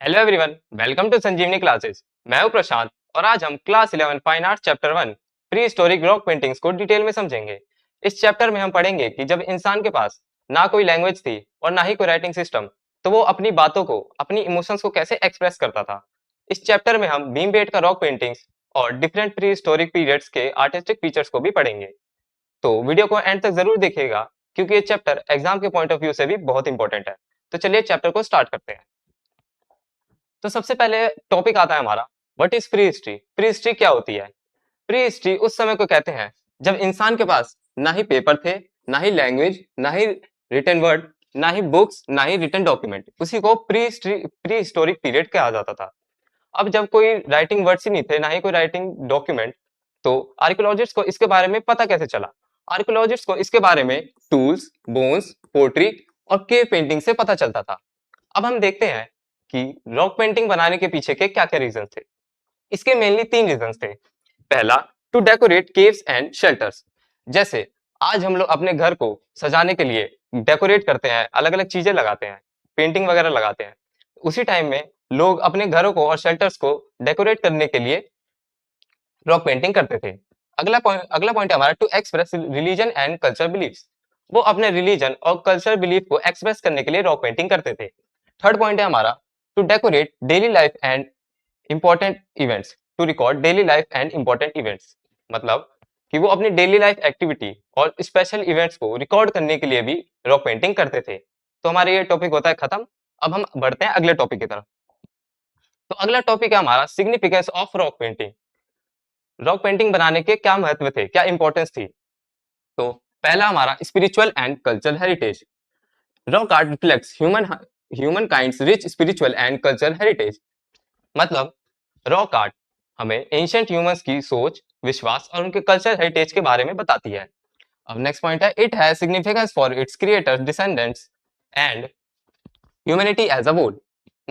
Hello everyone, welcome to Sanjeevani classes. मैं हूं प्रशांत और आज हम class 11 fine arts chapter 1 pre historic rock paintings को डिटेल में समझेंगे। इस चैप्टर में हम पढ़ेंगे कि जब इंसान के पास ना कोई लैंग्वेज थी और ना ही कोई राइटिंग सिस्टम, तो वो अपनी बातों को, अपनी इमोशंस को कैसे एक्सप्रेस करता था। इस चैप्टर में हम भीमबेटका रॉक पेंटिंग्स और डिफरेंट प्री हिस्टोरिक पीरियड्स के आर्टिस्टिक फीचर्स को भी पढ़ेंगे। तो वीडियो को एंड तक जरूर देखिएगा क्योंकि ये चैप्टर एग्जाम के पॉइंट ऑफ व्यू से भी बहुत इंपॉर्टेंट है। तो चलिए चैप्टर को स्टार्ट करते हैं। तो सबसे पहले टॉपिक आता है हमारा, what is pre history. Pre history क्या होती है? प्री हिस्ट्री उस समय को कहते हैं जब इंसान के पास ना ही पेपर थे, ना ही लैंग्वेज, ना ही रिटन वर्ड, ना ही बुक्स, ना ही रिटन डॉक्यूमेंट। उसी को प्री हिस्टोरिक पीरियड कहा जाता था। अब जब कोई राइटिंग वर्ड्स ही नहीं थे, ना ही कोई राइटिंग डॉक्यूमेंट, तो आर्कियोलॉजिस्ट को इसके बारे में पता कैसे चला? आर्कियोलॉजिस्ट को इसके बारे में टूल्स, बोन्स, पोट्री और केव पेंटिंग से पता चलता था। अब हम देखते हैं कि रॉक पेंटिंग बनाने के पीछे के क्या-क्या रीजन थे। इसके मेनली 3 रीजंस थे। पहला, to decorate caves and shelters. जैसे आज हम लोग अपने घर को सजाने के लिए डेकोरेट करते हैं, अलग-अलग चीजें लगाते हैं, पेंटिंग वगैरह लगाते हैं। उसी टाइम में लोग अपने घरों को और शेल्टर्स को डेकोरेट करने के लिए रॉक पेंटिंग करते थे। अगला पॉइंट है हमारा, to express religion and culture beliefs. वो अपने रिलीजन और कल्चर बिलीफ को एक्सप्रेस करने के लिए रॉक पेंटिंग करते थे। थर्ड पॉइंट है हमारा, to decorate daily life and important events. To record daily life and important events, मतलब कि वो अपनी डेली लाइफ एक्टिविटी और स्पेशल इवेंट्स को रिकॉर्ड करने के लिए भी रॉक पेंटिंग करते थे। तो हमारे ये टॉपिक होता है खत्म। अब हम बढ़ते हैं अगले टॉपिक की तरफ। तो अगला टॉपिक है हमारा, significance of rock painting. Rock painting बनाने के क्या महत्व थे, क्या इंपॉर्टेंस थी? तो पहला हमारा, spiritual and cultural heritage. Rock art reflects human kinds rich spiritual and cultural heritage. मतलब रॉक आर्ट हमें एंशिएंट ह्यूमंस की सोच, विश्वास और उनके कल्चरल हेरिटेज के बारे में बताती है। अब नेक्स्ट पॉइंट है, it has significance for its creators, descendants and humanity as a whole.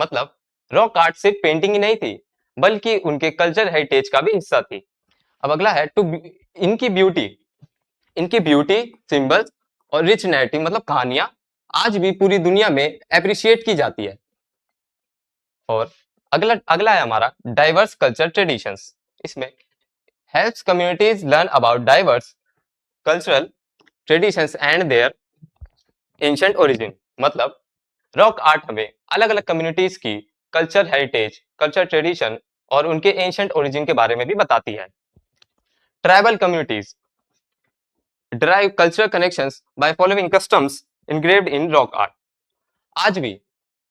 मतलब रॉक आर्ट सिर्फ पेंटिंग ही नहीं थी, बल्कि उनके कल्चरल हेरिटेज का भी हिस्सा थी। अब अगला है, टू इनकी ब्यूटी। इनकी ब्यूटी, सिंबल्स और रिच नैरेटिव, मतलब कहानियां आज भी पूरी दुनिया में अप्रिशिएट की जाती है। और अगला अगला है हमारा, डाइवर्स कल्चर ट्रेडिशंस। इसमें helps communities learn about diverse cultural traditions and their ancient origin. मतलब रॉक आर्ट हमें अलग अलग कम्युनिटीज की कल्चर हेरिटेज, कल्चर ट्रेडिशन और उनके एंशिएंट ओरिजिन के बारे में भी बताती है। Tribal communities derive cultural connections by following customs engraved in rock art। आज भी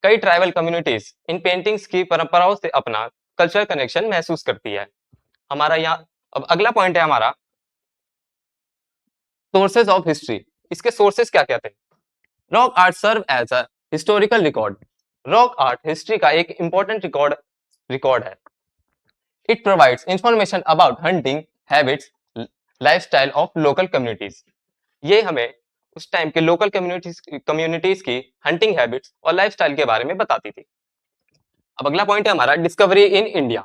कई ट्राइबल कम्युनिटीज इन पेंटिंग्स की परंपराओं से अपना कल्चरल कनेक्शन महसूस करती है। हमारा यहाँ अब अगला पॉइंट है हमारा, सोर्सेज ऑफ हिस्ट्री। इसके सोर्सेज क्या क्या थे? Rock art serve as a historical record. Rock art history का एक इंपॉर्टेंट रिकॉर्ड है। It provides information about hunting habits, lifestyle of local communities. ये हमें उस टाइम के लोकल कम्युनिटीज की हंटिंग हैबिट्स और लाइफस्टाइल के बारे में बताती थी। अब अगला पॉइंट है हमारा, discovery in India.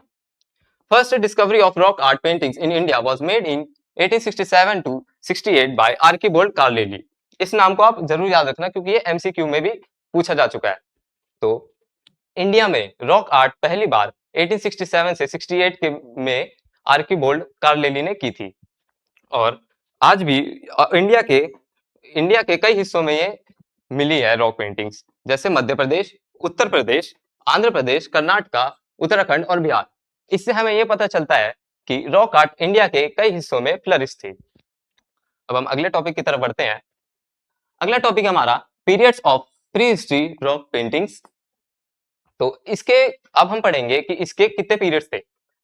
First discovery of rock art paintings in India was made in 1867 to 68 by Archibald Carlyle. इस नाम को आप जरूर याद रखना क्योंकि ये एमसीक्यू में भी पूछा जा चुका है। तो इंडिया में रॉक आर्ट पहली बार 1867 से 68 के में आर्कीबोल्ड कार्लेली ने की थी। और आज भी इंडिया के कई हिस्सों में ये मिली है रॉक पेंटिंग्स, जैसे मध्य प्रदेश, उत्तर प्रदेश, आंध्र प्रदेश, कर्नाटका, उत्तराखंड और बिहार। इससे हमें ये पता चलता है कि रॉक आर्ट इंडिया के कई हिस्सों में फ्लरिश थी। अब हम अगले टॉपिक की तरफ बढ़ते हैं। अगला टॉपिक हमारा, periods of pre history rock paintings. तो इसके अब हम पढ़ेंगे कि इसके कितने पीरियड्स थे।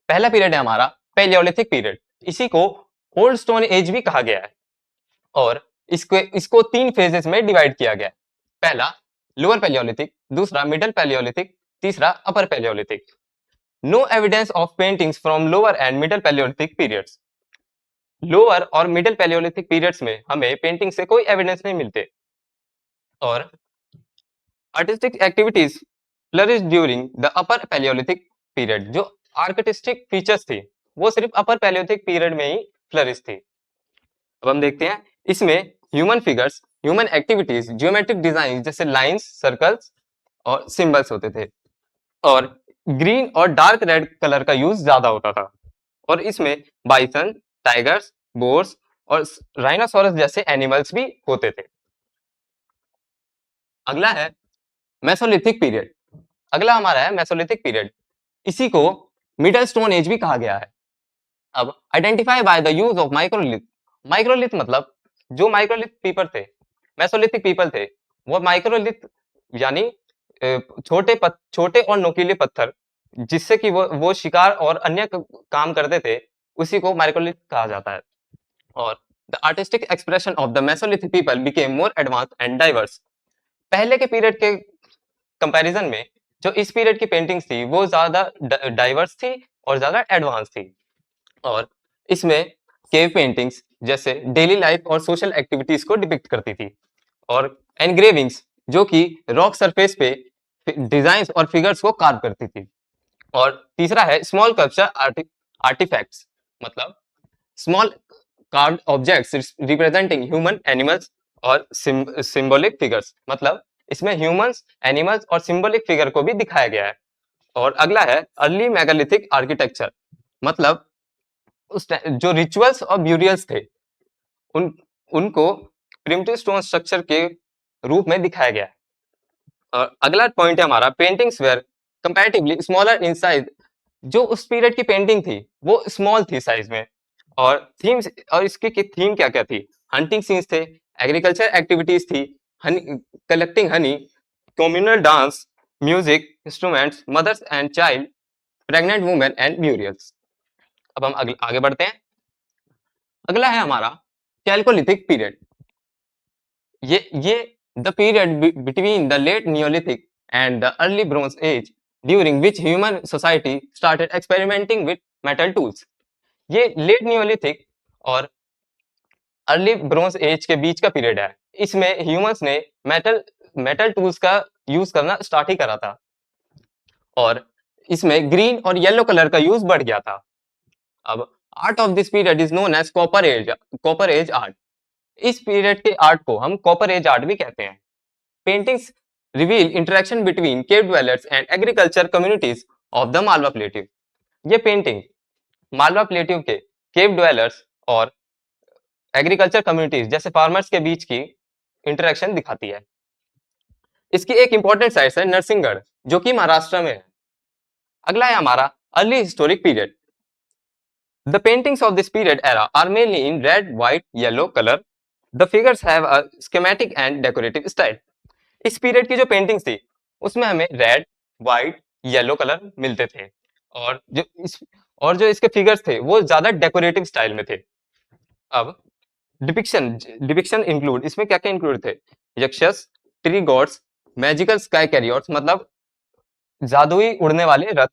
पहला पीरियड है हमारा पैलियोलिथिक पीरियड। इसी को ओल्ड स्टोन एज भी कहा गया है और इसको 3 फेजेस में डिवाइड किया गया है। पहला लोअर पैलियोलिथिक, दूसरा मिडिल पैलियोलिथिक, तीसरा upper palaeolithic. No evidence of paintings from lower and middle palaeolithic periods. Lower और मिडिल पैलियोलिथिक पीरियड्स में हमें पेंटिंग से कोई एविडेंस नहीं मिलते। और artistic activities flourish during the upper palaeolithic period. जो आर्टिस्टिक फीचर्स थी वो सिर्फ अपर पैलियोलिथिक पीरियड में ही फ्लरिश थी। अब हम देखते हैं इसमें human figures, human activities, geometric design जैसे लाइंस, सर्कल्स और सिंबल्स होते थे। और ग्रीन और डार्क रेड कलर का यूज ज्यादा होता था और इसमें बाइसन, टाइगर्स, बोर्स और राइनोसोरस जैसे एनिमल्स भी होते थे। अगला है मेसोलिथिक पीरियड। अगला हमारा है मेसोलिथिक पीरियड। इसी को मिडल स्टोन एज भी कहा गया है। अब identify by the use of microlith. Microlith मतलब जो माइक्रोलिथ पीपल थे, मेसोलिथिक पीपल थे, वो माइक्रोलिथ यानी छोटे और नोकीले पत्थर जिससे कि वो शिकार और अन्य काम करते थे, उसी को माइक्रोलिथ कहा जाता है। और the artistic expression of the Mesolithic people became more advance and diverse. पहले के पीरियड के कंपैरिजन में जो इस पीरियड की पेंटिंग्स थी वो ज्यादा डाइवर्स थी और ज्यादा एडवांस थी। और इसमें केव पेंटिंग्स जैसे डेली लाइफ और सोशल एक्टिविटीज को डिपिक्ट करती थी और एनग्रेविंग्स जो कि रॉक सरफेस पे डिजाइन्स और फिगर्स को कार्व करती थी। और तीसरा है स्मॉल कल्चर आर्टिफैक्ट्स मतलब small carved objects representing human, animals और सिंबॉलिक फिगर्स मतलब इसमें ह्यूमंस, एनिमल्स और सिंबॉलिक फिगर को भी दिखाया गया है। और अगला है अर्ली मेगालिथिक आर्किटेक्चर मतलब उस जो रिचुअल्स और ब्यूरियल्स थे उन उनको प्रिमिटिव स्टोन स्ट्रक्चर के रूप में दिखाया गया है। और अगला पॉइंट है हमारा paintings were comparatively smaller in size. जो उस पीरियड की पेंटिंग थी वो स्मॉल थी साइज में। और थीम्स और इसकी थीम क्या क्या थी, हंटिंग सीन्स थे, एग्रीकल्चर एक्टिविटीज थी, honey collecting honey, communal dance, music instruments, mothers and child, pregnant women and murals. अब हम आगे बढ़ते हैं। अगला है हमारा कैल्कोलिथिक पीरियड। ये the period between the late neolithic and the early bronze age during which human society started experimenting with metal tools. ये लेट नियोलिथिक और अर्ली ब्रोंज एज के बीच का पीरियड है। इसमें ह्यूमंस ने मेटल मेटल टूल्स का यूज करना स्टार्ट ही करा था और इसमें ग्रीन और येलो कलर का यूज बढ़ गया था। अब art of this period is known as copper age art. इस पीरियड के आर्ट को हम कॉपर एज आर्ट भी कहते हैं। Paintings reveal interaction between cave dwellers and agriculture communities of the Malwa plateau. ये पेंटिंग मालवा प्लेट्यू के केव ड्वेलर्स और एग्रीकल्चर कम्युनिटीज जैसे फार्मर्स के बीच की इंटरेक्शन दिखाती है। इसकी एक इंपॉर्टेंट साइट है नरसिंहगढ़ जो कि महाराष्ट्र में है। अगला है हमारा early historic period. The paintings of this period era are mainly in red, white, yellow color. The figures have a schematic and decorative style. इस पीरियड की जो पेंटिंग्स थी उसमें हमें रेड, व्हाइट, येलो कलर मिलते थे और जो इसके फिगर्स थे वो ज्यादा डेकोरेटिव स्टाइल में थे। अब डिपिक्शन डिपिक्शन इंक्लूड इसमें क्या क्या इंक्लूड थे, Yakshas, tree gods, magical sky carriers मतलब जादुई उड़ने वाले रथ,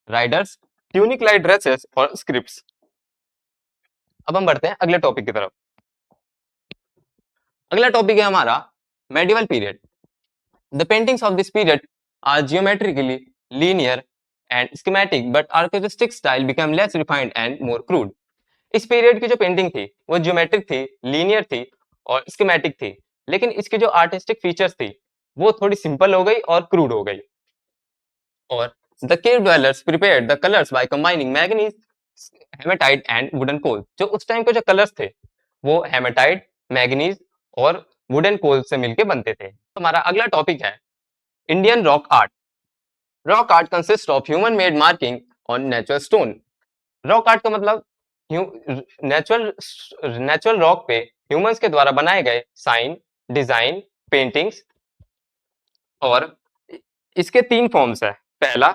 राइडर्स, ट्यूनिक लाइट ड्रेसेस और स्क्रिप्ट्स। अब हम बढ़ते हैं अगले टॉपिक की तरफ। अगला टॉपिक है हमारा medieval period. The paintings of this period are geometrically linear and schematic but artistic style become less refined and more crude. इस पीरियड की जो पेंटिंग थी वो ज्योमेट्रिक थी, लीनियर थी और स्कीमेटिक थी, लेकिन इसकी जो आर्टिस्टिक फीचर्स थी वो थोड़ी सिंपल हो गई और क्रूड हो गई। और the cave dwellers prepared the colours by combining manganese, hematite and wooden coal. जो उस टाइम के जो कलर्स थे वो हेमेटाइट, मैंगनीज और वुडन कोल से मिलके बनते थे। हमारा अगला टॉपिक है Indian rock art. Rock art consist of human made marking on natural stone. Rock art का मतलब नेचुरल नेचुरल रॉक पे ह्यूमंस के द्वारा बनाए गए साइन, डिजाइन, पेंटिंग्स। और इसके तीन फॉर्म्स है। पहला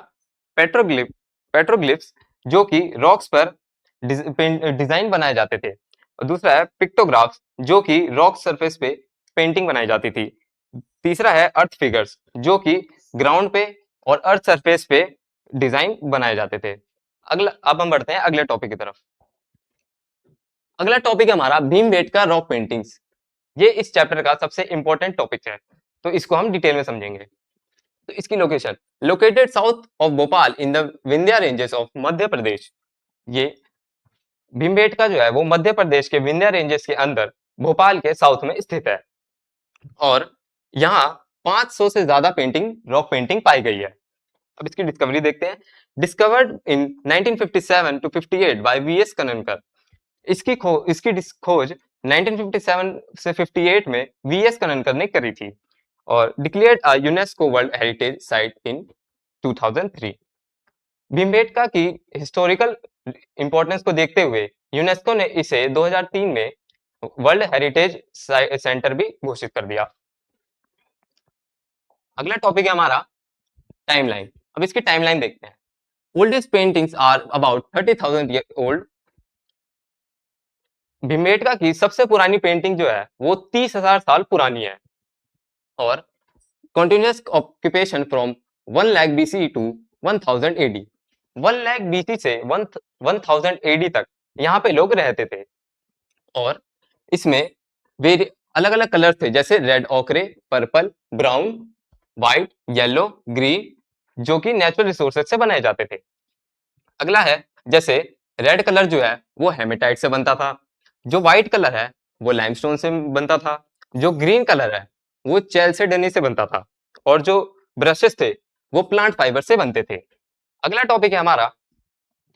पेट्रोग्लिफ्स जो कि रॉक्स पर डिजाइन बनाए जाते थे, और दूसरा है पिक्टोग्राफ्स जो कि रॉक सरफेस पे पेंटिंग बनाई जाती थी। तीसरा है अर्थ फिगर्स जो कि ग्राउंड पे और अर्थ सरफेस पे डिजाइन बनाए जाते थे। अब हम बढ़ते हैं अगले टॉपिक की तरफ। अगला टॉपिक है हमारा भीमबेटका रॉक पेंटिंग्स। ये इस चैप्टर का सबसे इंपॉर्टेंट टॉपिक है, तो इसको हम डिटेल में समझेंगे। तो इसकी location located south of Bhopal in the Vindhya ranges of Madhya Pradesh. ये भीमबेटका जो है वो मध्य प्रदेश के विंध्या रेंजेस के अंदर भोपाल के साउथ में स्थित है और यहाँ 500 से ज्यादा रॉक पेंटिंग पाई गई है। अब इसकी डिस्कवरी देखते हैं। Discovered in 1957 to 58 by VS Kanankar. इसकी खोज 1957 से 58 में वीएस कननकर ने करी थी और declared a UNESCO world heritage site in 2003। Bhimbetka की हिस्टोरिकल इंपॉर्टेंस को देखते हुए यूनेस्को ने इसे 2003 में वर्ल्ड हेरिटेज सेंटर भी घोषित कर दिया। अगला टॉपिक है हमारा टाइमलाइन। अब इसकी टाइमलाइन देखते हैं। Oldest paintings are about 30,000 year old. Bhimbetka की सबसे पुरानी पेंटिंग जो है वो 30,000 साल पुरानी है और continuous occupation from 1 lakh BC to 1000 AD. 1 lakh BC से 1000 एडी तक यहाँ पे लोग रहते थे और इसमें वेरी अलग अलग कलर थे जैसे रेड ओकरे, purple, brown, white, yellow, green जो कि नेचुरल रिसोर्सेज से बनाए जाते थे। अगला है जैसे रेड कलर जो है वो हेमेटाइट से बनता था, जो व्हाइट कलर है वो लाइमस्टोन से बनता था, जो ग्रीन कलर है वो चैलसेडनी से बनता था और जो ब्रशेस थे वो प्लांट फाइबर से बनते थे। अगला टॉपिक है हमारा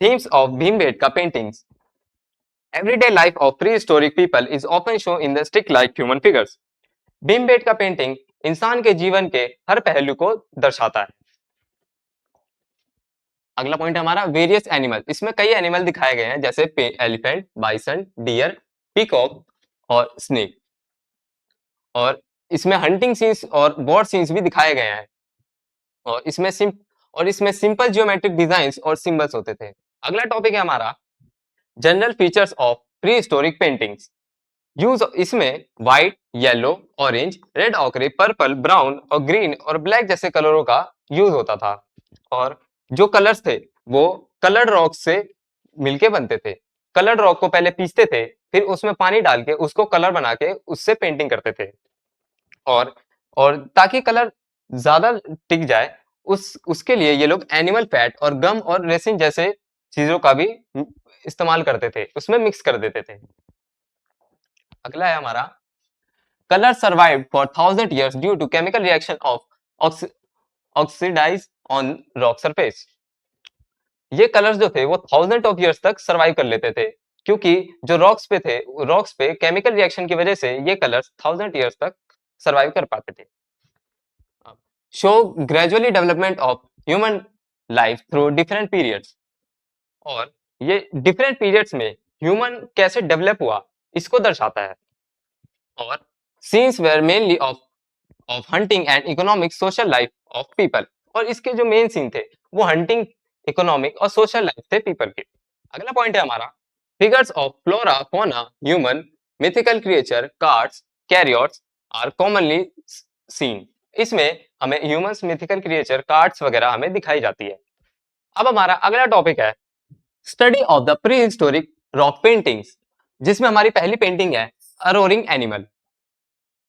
themes of Bhimbetka paintings. Everyday life of prehistoric people is often shown in the stick-like human figures. Bhimbetka painting इंसान के जीवन के हर पहलू को दर्शाता है। अगला पॉइंट है हमारा वेरियस एनिमल। इसमें कई एनिमल दिखाए गए हैं जैसे एलिफेंट, बाइसन, डियर, पीकॉक और स्नेक और इसमें हंटिंग सीन्स और वॉर सीन्स भी दिखाए गए हैं और इसमें सिंपल जियोमेट्रिक डिजाइंस और सिंबल्स होते थे। अगला टॉपिक है हमारा general features of pre historic paintings. Use इसमें white, yellow, orange, red ochre, purple, brown और ग्रीन और ब्लैक जैसे कलरों का यूज होता था और जो कलर्स थे वो कलर्ड रॉक से मिलके बनते थे। कलर्ड रॉक को पहले पीसते थे फिर उसमें पानी डाल के उसको कलर बना के उससे पेंटिंग करते थे और ताकि कलर ज्यादा टिक जाए उसके लिए ये लोग एनिमल फैट और गम और रेसिन जैसे चीजों का भी इस्तेमाल करते थे, उसमें मिक्स कर देते थे। अगला है हमारा colour survived for 1000 years due to chemical reaction of oxidise on rock surface. ये कलर्स जो थे वो 1000 ऑफ ईयर्स तक सर्वाइव कर लेते थे क्योंकि जो रॉक्स पे केमिकल रिएक्शन की वजह से ये कलर्स 1000 ईयर्स तक सर्वाइव कर पाते थे। Show gradually development of human life through different periods और ये डिफरेंट पीरियड्स में ह्यूमन कैसे डेवलप हुआ इसको दर्शाता है और scenes were mainly of hunting and economic social life of people और इसके जो मेन सीन थे वो हंटिंग, इकोनॉमिक और सोशल लाइफ थे पीपल के। अगला पॉइंट है हमारा figures of flora, fauna, human, mythical creature, cards, chariots are commonly seen. इसमें हमें ह्यूमंस, मिथिकल क्रिएचर, कार्ड्स वगैरह हमें दिखाई जाती है। अब हमारा अगला टॉपिक है study of the pre historic rock paintings जिसमें हमारी पहली पेंटिंग है अ रोरिंग एनिमल।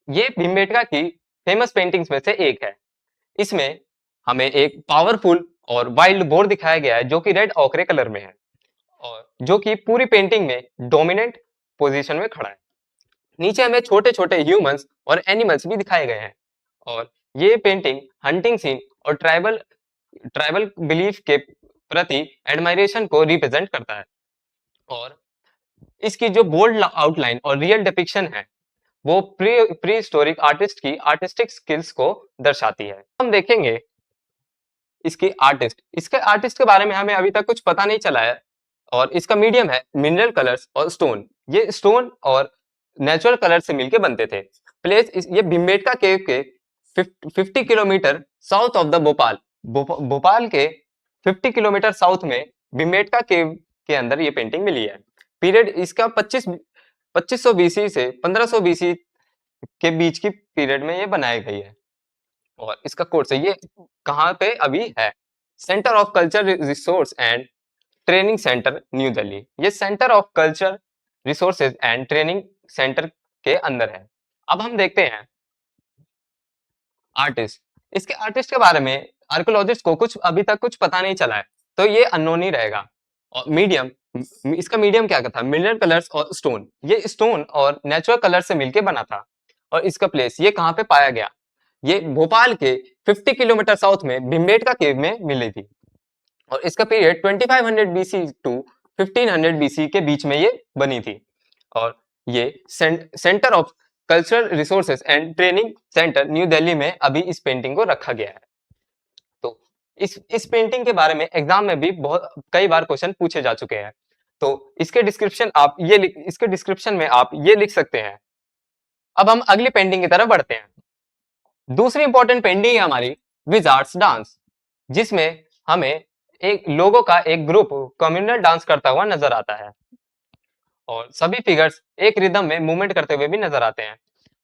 ये भीमबेटका की फेमस पेंटिंग्स में से एक है। इसमें हमें एक पावरफुल और वाइल्ड बोर दिखाया गया है जो कि रेड ऑकरे कलर में है और जो कि पूरी पेंटिंग में डोमिनेंट पोजीशन में खड़ा है। नीचे हमें छोटे छोटे ह्यूमंस और एनिमल्स भी दिखाए गए हैं और ये पेंटिंग हंटिंग सीन और ट्राइबल बिलीफ के प्रति एडमायरेशन को रिप्रेजेंट करता है और इसकी जो बोल्ड आउटलाइन और रियल डिपिक्शन है वो प्री हिस्टोरिक आर्टिस्ट की आर्टिस्टिक स्किल्स को दर्शाती है। हम देखेंगे इसके आर्टिस्ट के बारे में हमें अभी तक कुछ पता नहीं चला है और इसका मीडियम है मिनरल कलर्स और स्टोन। ये स्टोन और नेचुरल कलर से मिलके बनते थे। ये भीमबेटका केव के 50 kilometre south of the Bhopal के 50 किलोमीटर साउथ में भीमबेटका केव के अंदर ये पेंटिंग मिली है। पीरियड इसका 2500 बीसी से 1500 बीसी के बीच की पीरियड में ये बनाई गई है और इसका कोर्स है ये कहाँ पे अभी है centre of culture resource and training centre New Delhi. ये centre of culture resources and training centre के अंदर है। अब हम देखते हैं आर्टिस्ट। इसके आर्टिस्ट के बारे में आर्कियोलॉजिस्ट को अभी तक कुछ पता नहीं चला है तो ये अननोन ही रहेगा। और इसका मीडियम क्या था मिनरल कलर्स और स्टोन। ये स्टोन और नेचुरल कलर से मिलके बना था और इसका प्लेस ये कहाँ पे पाया गया ये भोपाल के 50 किलोमीटर साउथ में भीमबेटका केव में मिली थी और इसका पीरियड 2500 बीसी टू 1500 बीसी के बीच में ये बनी थी और ये centre of cultural resources and training centre New Delhi में अभी इस पेंटिंग को रखा गया है। तो इस पेंटिंग के बारे में एग्जाम में भी बहुत कई बार क्वेश्चन पूछे जा चुके हैं। तो इसके डिस्क्रिप्शन में आप ये लिख सकते हैं। अब हम अगली पेंटिंग की तरफ बढ़ते हैं। दूसरी इंपॉर्टेंट पेंटिंग है हमारी विजार्ड्स डांस, जिसमें हमें एक लोगों का एक ग्रुप कम्युनल डांस करता हुआ नजर आता है और सभी फिगर्स एक रिदम में मूवमेंट करते हुए भी नजर आते हैं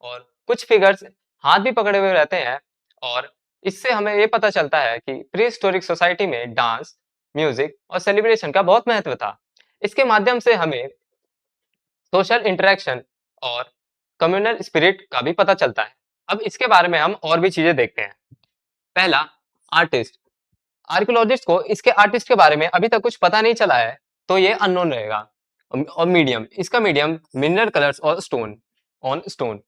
और कुछ फिगर्स हाथ भी पकड़े हुए रहते हैं और इससे हमें ये पता चलता है कि प्री हिस्टोरिक सोसाइटी में डांस, म्यूजिक और सेलिब्रेशन का बहुत महत्व था। इसके माध्यम से हमें सोशल इंटरेक्शन और कम्युनल स्पिरिट का भी पता चलता है। अब इसके बारे में हम और भी चीजें देखते हैं। पहला, आर्टिस्ट। आर्कियोलॉजिस्ट को इसके आर्टिस्ट के बारे में अभी तक कुछ पता नहीं चला है, तो ये अननोन रहेगा। और मीडियम, इसका मीडियम मिनरल कलर्स और स्टोन ऑन स्टोन,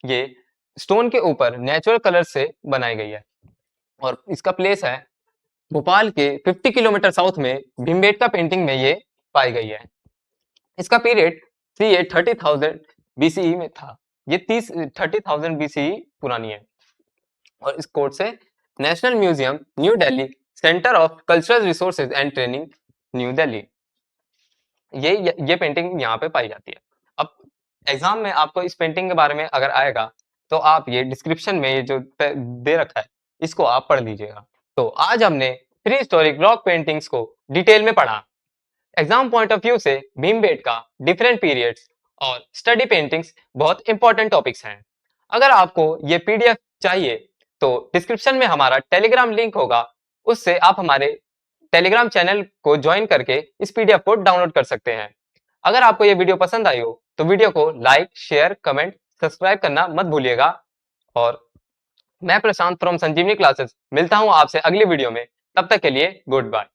ये स्टोन के ऊपर नेचुरल कलर से बनाई गई है और इसका प्लेस है भोपाल के 50 किलोमीटर साउथ में भीमबेटका पेंटिंग में ये पाई गई है। इसका पीरियड 30,000 बीसीई में था। ये 30,000 बीसीई पुरानी है और इस कोड से national museum new Delhi, centre of cultural resources and training new Delhi, ये पेंटिंग यहाँ पे पाई जाती है। अब एग्जाम में आपको इस पेंटिंग के बारे में अगर आएगा तो आप ये डिस्क्रिप्शन में ये जो दे रखा है इसको आप पढ़ लीजिएगा। तो आज हमने प्री हिस्टोरिक रॉक पेंटिंग्स को डिटेल में पढ़ा। एग्जाम पॉइंट ऑफ व्यू से भीमबेटका, डिफरेंट पीरियड्स और स्टडी पेंटिंग्स बहुत इंपॉर्टेंट टॉपिक्स हैं। अगर आपको ये पीडीएफ चाहिए तो डिस्क्रिप्शन में हमारा टेलीग्राम लिंक होगा, उससे आप हमारे टेलीग्राम चैनल को ज्वाइन करके इस पीडीएफ को डाउनलोड कर सकते हैं। अगर आपको ये वीडियो पसंद आई हो तो वीडियो को लाइक, शेयर, कमेंट, सब्सक्राइब करना मत भूलिएगा और मैं प्रशांत फ्रॉम संजीवनी क्लासेस मिलता हूँ आपसे अगली वीडियो में। तब तक के लिए गुड बाय।